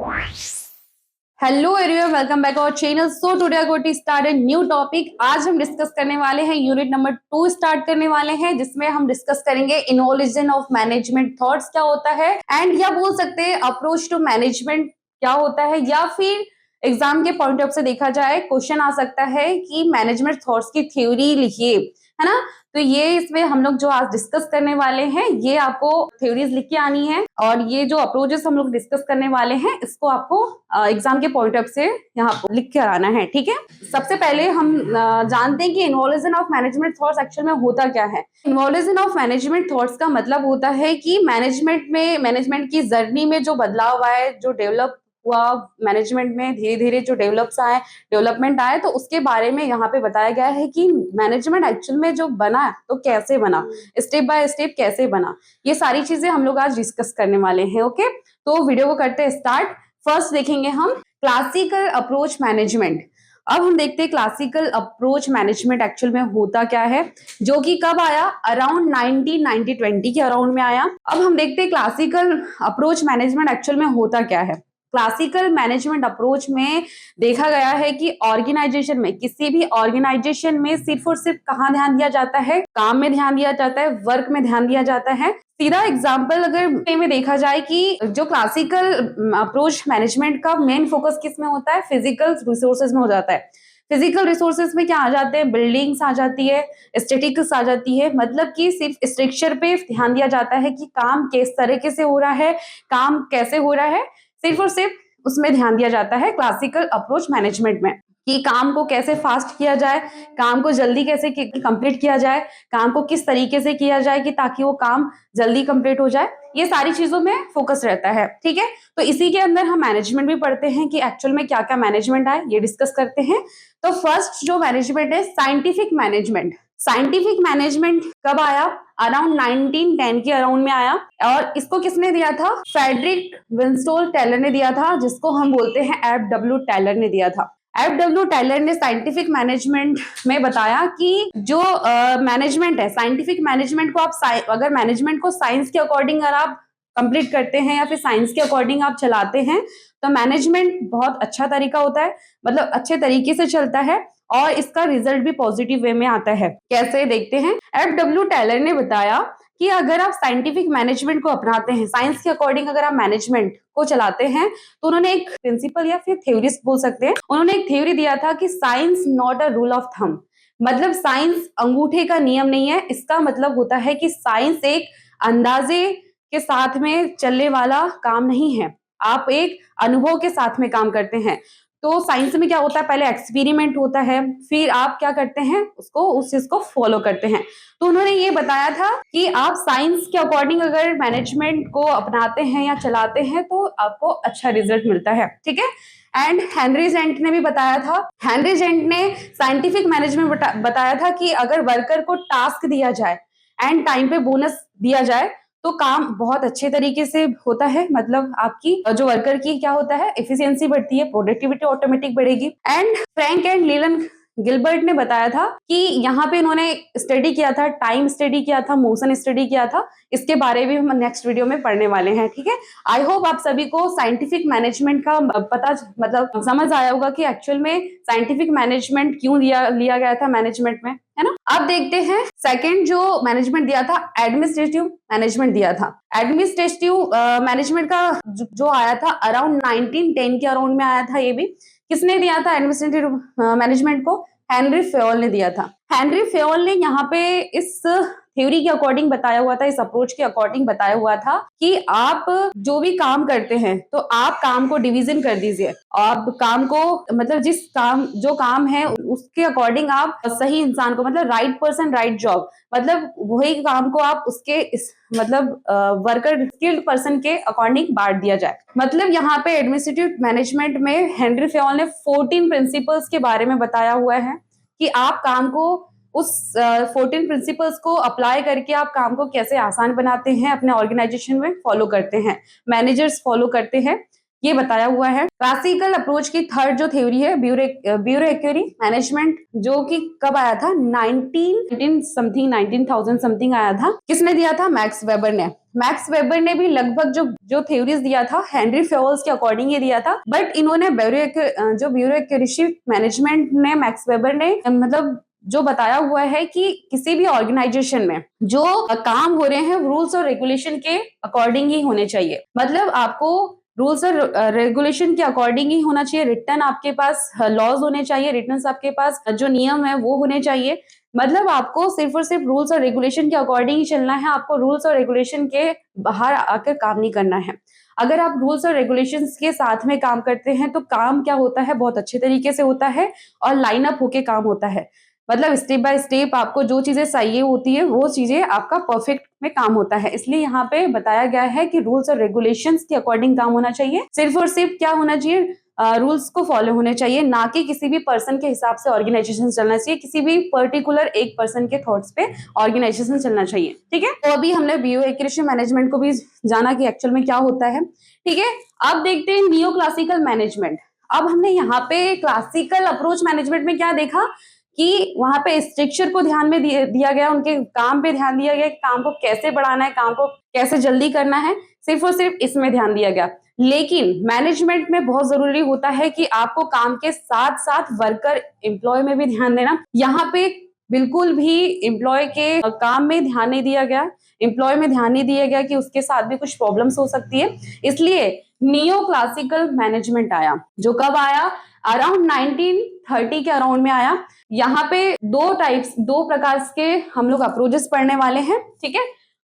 Hello everyone, welcome back our channel. So today I going to start a new topic. आज हम discuss करने वाले हैं unit number 2 start करने वाले हैं, जिसमें हम डिस्कस करेंगे इनवॉल्यूशन ऑफ मैनेजमेंट थॉट्स क्या होता है, एंड या बोल सकते हैं अप्रोच टू मैनेजमेंट क्या होता है, या फिर एग्जाम के पॉइंट ऑफ से देखा जाए क्वेश्चन आ सकता है कि मैनेजमेंट थॉट्स की थ्योरी लिखिए, है ना। तो ये इसमें हम लोग जो आज डिस्कस करने वाले हैं, ये आपको थ्योरीज लिख के आनी है, और ये जो अप्रोचेस हम लोग डिस्कस करने वाले हैं इसको आपको एग्जाम के पॉइंट ऑफ से यहाँ लिख के आना है, ठीक है। सबसे पहले हम जानते हैं कि involution of management thoughts actual में होता क्या है। इन्वॉल्यूशन ऑफ मैनेजमेंट थॉट्स का मतलब होता है कि मैनेजमेंट की जर्नी में जो बदलाव आए, जो डेवलप हुआ मैनेजमेंट में, धीरे धीरे जो डेवलपमेंट आए, तो उसके बारे में यहाँ पे बताया गया है कि मैनेजमेंट एक्चुअल में जो बना तो कैसे बना, स्टेप बाय स्टेप कैसे बना। ये सारी चीजें हम लोग आज डिस्कस करने वाले हैं। ओके, तो वीडियो को करते हैं स्टार्ट। फर्स्ट देखेंगे हम क्लासिकल अप्रोच मैनेजमेंट। अब हम देखते हैं क्लासिकल अप्रोच मैनेजमेंट एक्चुअल में होता क्या है, जो कि कब आया, अराउंड 1990 के अराउंड में आया। अब हम देखते हैं क्लासिकल अप्रोच मैनेजमेंट एक्चुअल में होता क्या है। क्लासिकल मैनेजमेंट अप्रोच में देखा गया है कि ऑर्गेनाइजेशन में, किसी भी ऑर्गेनाइजेशन में सिर्फ और सिर्फ कहाँ ध्यान दिया जाता है, काम में ध्यान दिया जाता है, वर्क में ध्यान दिया जाता है। सीधा एग्जाम्पल अगर में देखा जाए कि जो क्लासिकल अप्रोच मैनेजमेंट का मेन फोकस किस में होता है, फिजिकल रिसोर्सेज में हो जाता है। फिजिकल रिसोर्सेज में क्या आ जाते हैं, बिल्डिंग्स आ जाती है, स्टेटिक्स आ जाती है, मतलब कि सिर्फ स्ट्रक्चर पे ध्यान दिया जाता है कि काम किस तरीके से हो रहा है, काम कैसे हो रहा है, सिर्फ और सिर्फ उसमें ध्यान दिया जाता है क्लासिकल अप्रोच मैनेजमेंट में, कि काम को कैसे फास्ट किया जाए, काम को जल्दी कैसे कंप्लीट किया जाए, काम को किस तरीके से किया जाए कि ताकि वो काम जल्दी कंप्लीट हो जाए। ये सारी चीजों में फोकस रहता है, ठीक है। तो इसी के अंदर हम मैनेजमेंट भी पढ़ते हैं कि एक्चुअल में क्या क्या मैनेजमेंट आए, ये डिस्कस करते हैं। तो फर्स्ट जो मैनेजमेंट है, साइंटिफिक मैनेजमेंट। साइंटिफिक मैनेजमेंट कब आया, अराउंड 1910 के अराउंड में आया, और इसको किसने दिया था, फ्रेडरिक विंस्टोन टेलर ने दिया था, जिसको हम बोलते हैं FW टेलर ने दिया था। FW टेलर ने साइंटिफिक मैनेजमेंट में बताया कि जो मैनेजमेंट है, साइंटिफिक मैनेजमेंट को आप अगर मैनेजमेंट को साइंस के अकॉर्डिंग अगर आप कंप्लीट करते हैं या फिर साइंस के अकॉर्डिंग आप चलाते हैं, तो मैनेजमेंट बहुत अच्छा तरीका होता है, मतलब अच्छे तरीके से चलता है, और इसका रिजल्ट भी पॉजिटिव वे में आता है। कैसे देखते हैं। FW टेलर ने बताया कि अगर आप साइंटिफिक मैनेजमेंट को अपनाते हैं, साइंस के अकॉर्डिंग अगर आप मैनेजमेंट को चलाते हैं, तो उन्होंने एक प्रिंसिपल या फिर थ्योरिस्ट बोल सकते हैं, उन्होंने एक थ्योरी दिया था कि science not a rule of thumb. मतलब साइंस अंगूठे का नियम नहीं है। इसका मतलब होता है कि साइंस एक अंदाजे के साथ में चलने वाला काम नहीं है, आप एक अनुभव के साथ में काम करते हैं। तो साइंस में क्या होता है, पहले एक्सपेरिमेंट होता है, फिर आप क्या करते हैं, उस चीज को फॉलो करते हैं। तो उन्होंने ये बताया था कि आप साइंस के अकॉर्डिंग अगर मैनेजमेंट को अपनाते हैं या चलाते हैं, तो आपको अच्छा रिजल्ट मिलता है, ठीक है। एंड हेनरी जेंट ने भी बताया था, हेनरी जेंट ने साइंटिफिक मैनेजमेंट बताया था कि अगर वर्कर को टास्क दिया जाए एंड टाइम पे बोनस दिया जाए, तो काम बहुत अच्छे तरीके से होता है, मतलब आपकी जो वर्कर की क्या होता है, एफिशिएंसी बढ़ती है, प्रोडक्टिविटी ऑटोमेटिक बढ़ेगी। And Frank and linen Gilbert ने बताया था कि यहाँ पे इन्होंने स्टडी किया था, टाइम स्टडी किया था, मोशन स्टडी किया था। इसके बारे में हम नेक्स्ट वीडियो में पढ़ने वाले हैं, ठीक है। आई होप आप सभी को साइंटिफिक मैनेजमेंट का पता, मतलब समझ आया होगा कि एक्चुअल में साइंटिफिक मैनेजमेंट क्यों लिया गया था मैनेजमेंट में, है ना। अब देखते हैं सेकंड जो मैनेजमेंट दिया था, एडमिनिस्ट्रेटिव मैनेजमेंट दिया था। एडमिनिस्ट्रेटिव मैनेजमेंट का जो आया था अराउंड 1910 के अराउंड में आया था। ये भी किसने दिया था एडमिनिस्ट्रेटिव मैनेजमेंट को, हेनरी फेयोल ने दिया था। हेनरी फेयोल ने यहाँ पे इस थ्योरी के अकॉर्डिंग बताया हुआ था, इस अप्रोच के अकॉर्डिंग बताया हुआ था कि आप जो भी काम करते हैं, तो आप काम को डिवीजन कर दीजिए। आप काम को, मतलब जो काम है उसके अकॉर्डिंग आप सही इंसान को, मतलब राइट पर्सन राइट जॉब, मतलब वही काम को आप उसके मतलब वर्कर स्किल्ड पर्सन के अकॉर्डिंग बांट दिया जाए। मतलब यहाँ पे एडमिनिस्ट्रेटिव मैनेजमेंट में हेनरी फेयोल ने 14 प्रिंसिपल्स के बारे में बताया हुआ है कि आप काम को उस 14 प्रिंसिपल्स को अप्लाई करके आप काम को कैसे आसान बनाते हैं, अपने ऑर्गेनाइजेशन में फॉलो करते हैं, मैनेजर्स फॉलो करते हैं। ये बताया हुआ है। क्लासिकल अप्रोच की थर्ड जो थ्योरी है ब्यूरोक्रेसी मैनेजमेंट, जो कि कब आया था, 19 समथिंग 19,000 समथिंग आया था। किसने दिया था? मैक्स वेबर ने। मैक्स वेबर ने भी लगभग जो थ्योरीज दिया था हेनरी फेवल्स के अकॉर्डिंग ये दिया था, बट इन्होंने जो ब्यूरोक्रेसी मैनेजमेंट ने मैक्स वेबर ने मतलब जो बताया हुआ है कि किसी भी ऑर्गेनाइजेशन में जो काम हो रहे हैं रूल्स और रेगुलेशन के अकॉर्डिंग ही होने चाहिए। मतलब आपको रूल्स और रेगुलेशन के अकॉर्डिंग ही होना चाहिए। रिटर्न आपके पास लॉज होने चाहिए, रिटर्न आपके पास जो नियम है वो होने चाहिए। मतलब आपको सिर्फ और सिर्फ रूल्स और रेगुलेशन के अकॉर्डिंग ही चलना है। आपको रूल्स और रेगुलेशन के बाहर आकर काम नहीं करना है। अगर आप रूल्स और रेगुलेशंस के साथ में काम करते हैं तो काम क्या होता है, बहुत अच्छे तरीके से होता है और लाइन अप होके काम होता है। मतलब स्टेप बाय स्टेप आपको जो चीजें चाहिए होती है वो चीजें आपका परफेक्ट में काम होता है। इसलिए यहाँ पे बताया गया है कि रूल्स और रेगुलेशंस के अकॉर्डिंग काम होना चाहिए। सिर्फ और सिर्फ क्या होना चाहिए, रूल्स को फॉलो होने चाहिए, ना कि किसी भी पर्सन के हिसाब से ऑर्गेनाइजेशन चलना चाहिए, किसी भी पर्टिकुलर एक पर्सन के थॉट्स पे ऑर्गेनाइजेशन चलना चाहिए। ठीक है, तो अभी हमने ब्यूरोक्रेसी मैनेजमेंट को भी जाना कि एक्चुअल में क्या होता है। ठीक है, अब देखते हैं नियो क्लासिकल मैनेजमेंट। अब हमने यहाँ पे क्लासिकल अप्रोच मैनेजमेंट में क्या देखा कि वहां पे स्ट्रक्चर को ध्यान में दिया गया, उनके काम पे ध्यान दिया गया, काम को कैसे बढ़ाना है, काम को कैसे जल्दी करना है, सिर्फ और सिर्फ इसमें ध्यान दिया गया। लेकिन मैनेजमेंट में बहुत जरूरी होता है कि आपको काम के साथ साथ वर्कर एम्प्लॉय में भी ध्यान देना। यहाँ पे बिल्कुल भी एम्प्लॉय के काम में ध्यान नहीं दिया गया, एम्प्लॉय में ध्यान नहीं दिया गया कि उसके साथ भी कुछ प्रॉब्लम्स हो सकती है। इसलिए नियो क्लासिकल मैनेजमेंट आया, जो कब आया, अराउंड 1930 के अराउंड में आया। यहाँ पे दो प्रकार के हम लोग अप्रोचेस पढ़ने वाले हैं। ठीक है,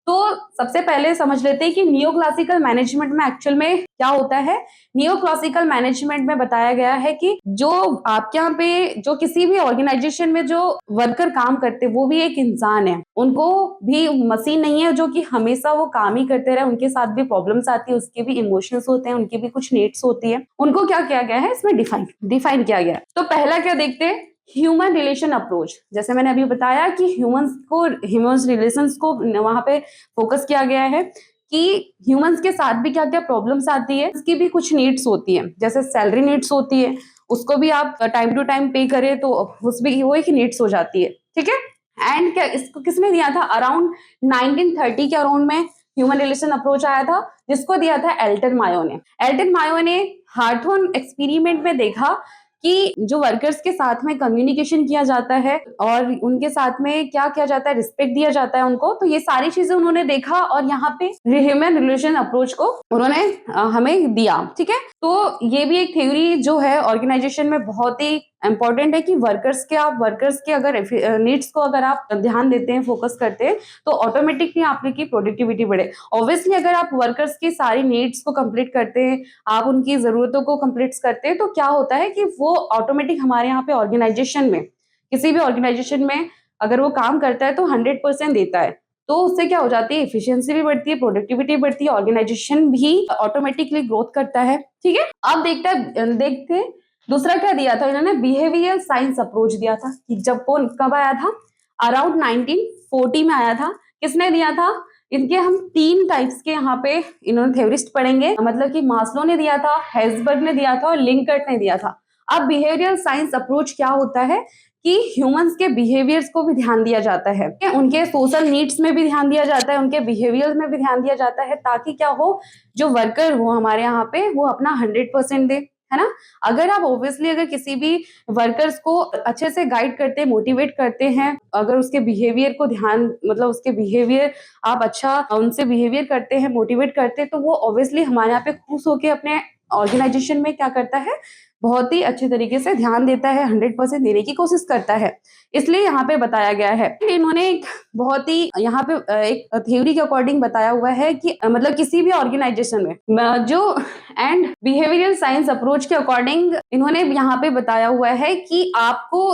तो सबसे पहले समझ लेते हैं कि नियो क्लासिकल मैनेजमेंट में एक्चुअल में क्या होता है। नियो क्लासिकल मैनेजमेंट में बताया गया है कि जो आपके यहाँ पे जो किसी भी ऑर्गेनाइजेशन में जो वर्कर काम करते हैं वो भी एक इंसान है, उनको भी मशीन नहीं है जो कि हमेशा वो काम ही करते रहे, उनके साथ भी प्रॉब्लम्स आती है, उसके भी इमोशंस होते हैं, उनकी भी कुछ नीड्स होती है। उनको क्या किया गया है इसमें डिफाइन किया गया है। तो पहला क्या देखते हैं, ह्यूमन रिलेशन अप्रोच। जैसे मैंने अभी बताया कि ह्यूमंस रिलेशंस को वहां पे फोकस किया गया है कि ह्यूमंस के साथ भी क्या क्या प्रॉब्लम्स आती है, उसकी भी कुछ नीड्स होती है, जैसे सैलरी नीड्स होती है, उसको भी आप टाइम टू टाइम पे करें तो उसमें वो एक नीड्स हो जाती है। ठीक है, एंड क्या इसको किसने दिया था, अराउंड 1930 के अराउंड में ह्यूमन रिलेशन अप्रोच आया था, जिसको दिया था एल्टन मायो ने। एल्टन मायो ने हार्थोन एक्सपेरिमेंट में देखा कि जो वर्कर्स के साथ में कम्युनिकेशन किया जाता है और उनके साथ में क्या किया जाता है, रिस्पेक्ट दिया जाता है उनको, तो ये सारी चीजें उन्होंने देखा और यहाँ पे ह्यूमन रिलेशन अप्रोच को उन्होंने हमें दिया। ठीक है, तो ये भी एक थ्योरी जो है ऑर्गेनाइजेशन में बहुत ही इंपॉर्टेंट है कि वर्कर्स के अगर नीड्स को अगर आप ध्यान देते हैं, फोकस करते हैं, तो ऑटोमेटिकली आपकी प्रोडक्टिविटी बढ़े। ऑब्वियसली अगर आप वर्कर्स की सारी नीड्स को कंप्लीट करते हैं, आप उनकी जरूरतों को कंप्लीट करते हैं, तो क्या होता है कि वो ऑटोमेटिक हमारे यहाँ पे ऑर्गेनाइजेशन में, किसी भी ऑर्गेनाइजेशन में अगर वो काम करता है तो 100% देता है, तो उससे क्या हो जाती है, एफिशिएंसी भी बढ़ती है, प्रोडक्टिविटी बढ़ती है, ऑर्गेनाइजेशन भी ऑटोमेटिकली ग्रोथ करता है। ठीक है, अब देखते हैं दूसरा क्या दिया था इन्होंने, बिहेवियर साइंस अप्रोच दिया था। कि जब कब आया था, अराउंड 1940 में आया था। किसने दिया था, इनके हम 3 टाइप्स के यहाँ पे इन्होंने थ्योरिस्ट पढ़ेंगे, मतलब कि मास्लो ने दिया था, हेल्सबर्ग ने दिया था और लिंकर्ट ने दिया था। अब बिहेवियर साइंस अप्रोच क्या होता है कि ह्यूमंस के बिहेवियर्स को भी ध्यान दिया जाता है, उनके सोशल नीड्स में भी ध्यान दिया जाता है, उनके बिहेवियर में भी ध्यान दिया जाता है, ताकि क्या हो, जो वर्कर हो हमारे यहाँ पे वो अपना 100% दे, है ना। अगर आप ऑब्वियसली अगर किसी भी वर्कर्स को अच्छे से गाइड करते हैं, मोटिवेट करते हैं, अगर उसके बिहेवियर को मतलब उसके बिहेवियर आप अच्छा उनसे बिहेवियर करते हैं, मोटिवेट करते हैं, तो वो ऑब्वियसली हमारे यहाँ पे खुश होकर अपने ऑर्गेनाइजेशन में क्या करता है, बहुत ही अच्छे तरीके से ध्यान देता है, 100% देने की कोशिश करता है। इसलिए यहाँ पे बताया गया है। इन्होंने एक बहुत ही यहाँ पे एक थ्योरी के अकॉर्डिंग बताया हुआ है कि मतलब किसी भी ऑर्गेनाइजेशन में जो एंड बिहेवियरल साइंस अप्रोच के अकॉर्डिंग इन्होंने यहाँ पे बताया हुआ है कि आपको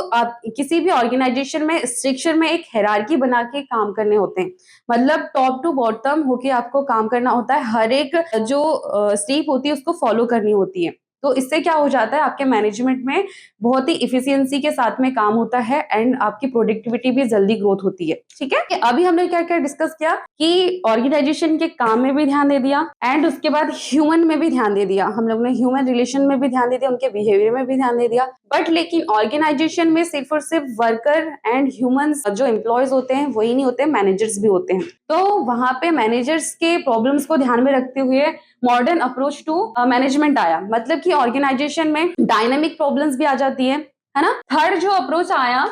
किसी भी ऑर्गेनाइजेशन में स्ट्रक्चर में एक हायरार्की बना के काम करने होते हैं, मतलब टॉप टू बॉटम होके आपको काम करना होता है, हर एक जो स्टेप होती है उसको फॉलो करनी होती है। तो इससे क्या हो जाता है, आपके मैनेजमेंट में बहुत ही इफिशियंसी के साथ में काम होता है एंड आपकी प्रोडक्टिविटी भी जल्दी ग्रोथ होती है। ठीक है, कि अभी हमने क्या क्या डिस्कस किया कि ऑर्गेनाइजेशन के काम में भी ध्यान दे दिया एंड उसके बाद ह्यूमन में भी ध्यान दे दिया, हम लोग ने ह्यूमन रिलेशन में भी ध्यान दे दिया, उनके बिहेवियर में भी ध्यान दे दिया। बट लेकिन ऑर्गेनाइजेशन में सिर्फ और सिर्फ वर्कर एंड ह्यूमंस जो एम्प्लॉयज होते हैं वही नहीं होते, मैनेजर्स भी होते हैं। तो वहां पे मैनेजर्स के प्रॉब्लम्स को ध्यान में रखते हुए मॉडर्न अप्रोच टू मैनेजमेंट आया, मतलब कि ऑर्गेनाइजेशन में डायनामिक प्रॉब्लम्स भी आ जाती है ना। थर्ड जो अप्रोच आया,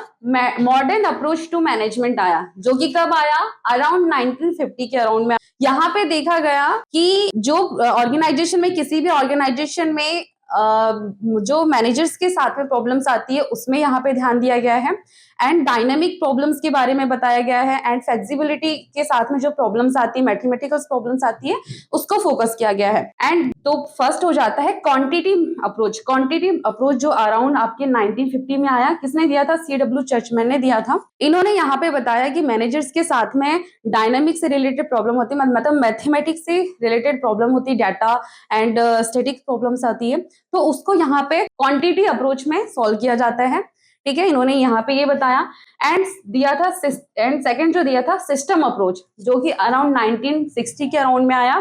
मॉडर्न अप्रोच टू मैनेजमेंट आया, जो कि कब आया, अराउंड 1950 के अराउंड में। यहाँ पे देखा गया कि जो ऑर्गेनाइजेशन में, किसी भी ऑर्गेनाइजेशन में जो मैनेजर्स के साथ में प्रॉब्लम्स आती है उसमें यहाँ पे ध्यान दिया गया है एंड डायनामिक प्रॉब्लम्स के बारे में बताया गया है एंड फ्लेक्सिबिलिटी के साथ में जो प्रॉब्लम्स आती है, मैथमेटिकल प्रॉब्लम्स आती है, उसको फोकस किया गया है। एंड तो फर्स्ट हो जाता है क्वांटिटी अप्रोच। क्वांटिटी अप्रोच जो अराउंड आपके 1950 में आया, किसने दिया था, C.W. चर्चमैन ने दिया था। इन्होंने यहाँ पे बताया कि मैनेजर्स के साथ में डायनामिक से रिलेटेड प्रॉब्लम होती है, मतलब मैथमेटिक्स से रिलेटेड प्रॉब्लम होती है, डाटा एंड स्टैटिक प्रॉब्लम्स आती है, तो उसको यहाँ पे क्वांटिटी अप्रोच में सॉल्व किया जाता है। ठीक है, इन्होंने यहाँ पे ये बताया एंड दिया था। एंड सेकंड जो दिया था सिस्टम अप्रोच, जो कि अराउंड 1960 के अराउंड में आया।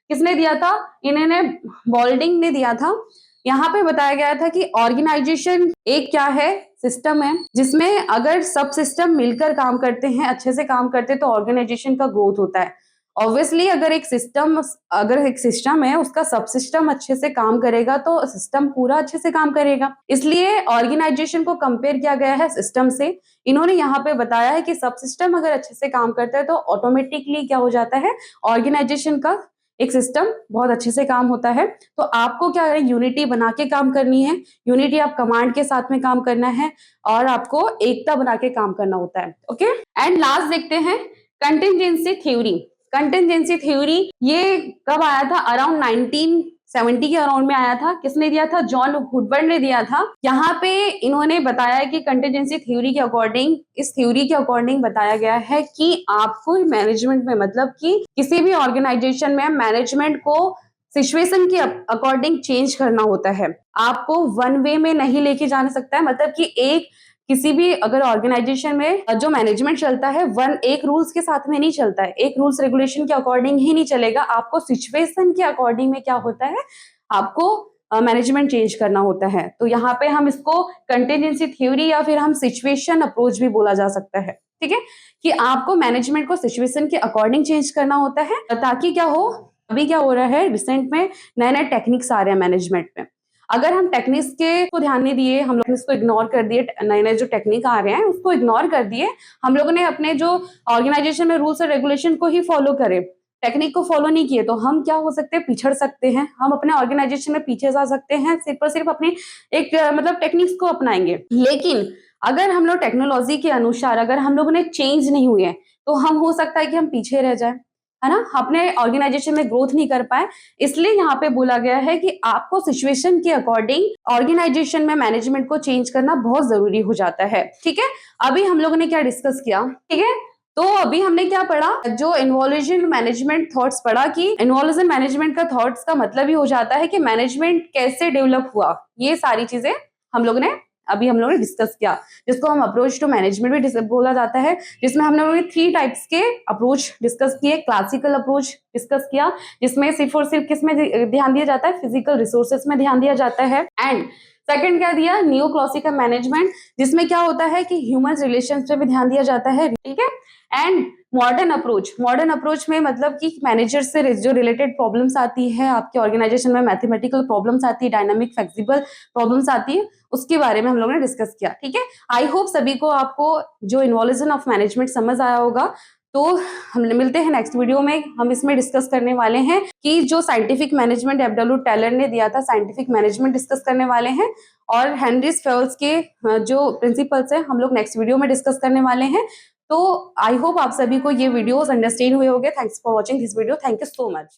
किसने दिया था, इन्होंने बॉल्डिंग ने दिया था। यहाँ पे बताया गया था कि ऑर्गेनाइजेशन एक क्या है, सिस्टम है, जिसमें अगर सब सिस्टम मिलकर काम करते हैं, अच्छे से काम करते हैं, तो ऑर्गेनाइजेशन का ग्रोथ होता है। ऑब्वियसली अगर एक सिस्टम है, उसका सब सिस्टम अच्छे से काम करेगा तो सिस्टम पूरा अच्छे से काम करेगा। इसलिए ऑर्गेनाइजेशन को कंपेयर किया गया है सिस्टम से। इन्होंने यहाँ पे बताया है कि सब सिस्टम अगर अच्छे से काम करता है तो ऑटोमेटिकली क्या हो जाता है, ऑर्गेनाइजेशन का एक सिस्टम बहुत अच्छे से काम होता है। तो आपको क्या है, यूनिटी बना के काम करनी है, यूनिटी आप कमांड के साथ में काम करना है और आपको एकता बना के काम करना होता है। ओके, एंड लास्ट देखते हैं कंटिजेंसी थ्योरी। कंटिजेंसी थ्योरी ये कब आया था, अराउंड 1970 के अराउंड में आया था। किसने दिया था, जॉन वुडवर्ड ने दिया था। यहाँ पे इन्होंने बताया कि कंटिजेंसी थ्योरी के अकॉर्डिंग, इस थ्योरी के अकॉर्डिंग बताया गया है कि आपको मैनेजमेंट में, मतलब कि किसी भी ऑर्गेनाइजेशन में मैनेजमेंट को सिचुएशन के अकॉर्डिंग चेंज करना होता है। आपको वन वे में नहीं लेके जाना सकता है, मतलब कि एक किसी भी अगर ऑर्गेनाइजेशन में जो मैनेजमेंट चलता है एक रूल्स के साथ में नहीं चलता है, एक रूल्स रेगुलेशन के अकॉर्डिंग ही नहीं चलेगा। आपको सिचुएशन के अकॉर्डिंग में क्या होता है, आपको मैनेजमेंट चेंज करना होता है। तो यहाँ पे हम इसको कंटिजेंसी थ्योरी या फिर हम सिचुएशन अप्रोच भी बोला जा सकता है। ठीक है, कि आपको मैनेजमेंट को सिचुएशन के अकॉर्डिंग चेंज करना होता है, ताकि क्या हो, अभी क्या हो रहा है, रिसेंट में नए नए टेक्निक्स आ रहे हैं मैनेजमेंट में। अगर हम टेक्निक्स के को ध्यान नहीं दिए, हम लोग इसको इग्नोर कर दिए, नए नए जो टेक्निक आ रहे हैं उसको इग्नोर कर दिए, हम लोगों ने अपने जो ऑर्गेनाइजेशन में रूल्स और रेगुलेशन को ही फॉलो करे, टेक्निक को फॉलो नहीं किए, तो हम क्या हो सकते हैं, पिछड़ सकते हैं, हम अपने ऑर्गेनाइजेशन में पीछे जा सकते हैं, सिर्फ और सिर्फ अपनी एक मतलब टेक्निक्स को अपनाएंगे। लेकिन अगर हम लोग टेक्नोलॉजी के अनुसार अगर हम लोगों ने चेंज नहीं हुए, तो हम हो सकता है कि हम पीछे रह जाए, है ना, अपने ऑर्गेनाइजेशन में ग्रोथ नहीं कर पाए। इसलिए यहाँ पे बोला गया है कि आपको सिचुएशन के अकॉर्डिंग ऑर्गेनाइजेशन में मैनेजमेंट को चेंज करना बहुत जरूरी हो जाता है। ठीक है, अभी हम लोगों ने क्या डिस्कस किया, ठीक है, तो अभी हमने क्या पढ़ा, जो इन्वॉल्यूशन मैनेजमेंट थॉट्स पढ़ा, कि इन्वॉल्यूशन मैनेजमेंट का थॉट्स का मतलब ही हो जाता है कि मैनेजमेंट कैसे डेवलप हुआ। ये सारी चीजें हम लोग ने डिस्कस किया, जिसको हम अप्रोच टू मैनेजमेंट भी बोला जाता है, जिसमें हम लोगों ने 3 टाइप्स के अप्रोच डिस्कस किए। क्लासिकल अप्रोच डिस्कस किया, जिसमें सिर्फ और सिर्फ किस में ध्यान दिया जाता है, फिजिकल रिसोर्सेस में ध्यान दिया जाता है। एंड सेकंड क्या दिया, न्यू क्लासिकल मैनेजमेंट, जिसमें क्या होता है कि ह्यूमन रिलेशंस पे भी ध्यान दिया जाता है। ठीक है, एंड मॉडर्न अप्रोच में मतलब कि मैनेजर से जो रिलेटेड प्रॉब्लम्स आती है आपके ऑर्गेनाइजेशन में, मैथमेटिकल प्रॉब्लम्स आती है, डायनामिक फ्लेक्सिबल प्रॉब्लम्स आती है, उसके बारे में हम लोगों ने डिस्कस किया। ठीक है, आई होप सभी को आपको जो इन्वॉल्यूशन ऑफ मैनेजमेंट समझ आया होगा। तो हम मिलते हैं नेक्स्ट वीडियो में, हम इसमें डिस्कस करने वाले हैं कि जो साइंटिफिक मैनेजमेंट FW टेलर ने दिया था, साइंटिफिक मैनेजमेंट डिस्कस करने वाले हैं, और हेनरी फेल्स के जो प्रिंसिपल्स हैं हम लोग नेक्स्ट वीडियो में डिस्कस करने वाले हैं। तो आई होप आप सभी को ये वीडियोस अंडरस्टैंड हुए होंगे। Thanks for watching this video, thank you so much.